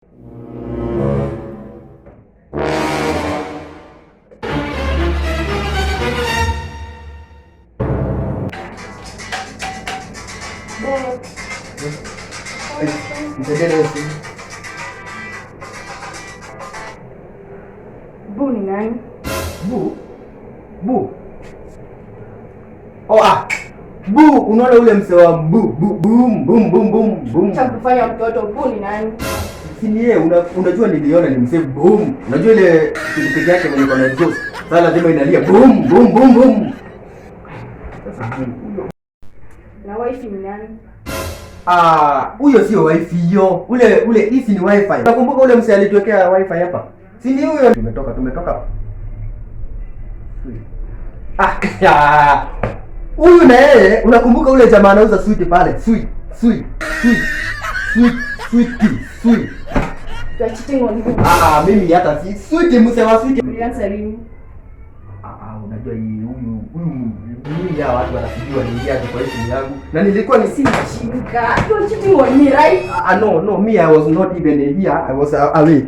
Bu ni nani? Bu? Bu? Oh, Bu, unaona ule mse wa boom boom boom boom. Cha kufanya mtoto bu ni nani? Si ni yeye, unajua niliona ni mse boom. Unajua ile pikipiki yake mwenye kona exhaust. Sasa lazima inalia boom boom boom boom. Sasa huyo. Na wifi ni nani? Huyo sio wifi hiyo. Ule hizi ni wifi. Nakumbuka ule mse alituwekea wifi hapa. Si ni huyo? Tumetoka. Huyu na yeye, unakumbuka ule jamaa anauza sweet pale? Sweet. You are cheating on me. Mimi hata si sweet, msema sweet. Ulianza lini? Unajua huyu ya watu wanasijua niingia kwa hii yangu. Na nilikuwa ni sina shika. You are cheating on me, right? No, me I was not even here. I was away.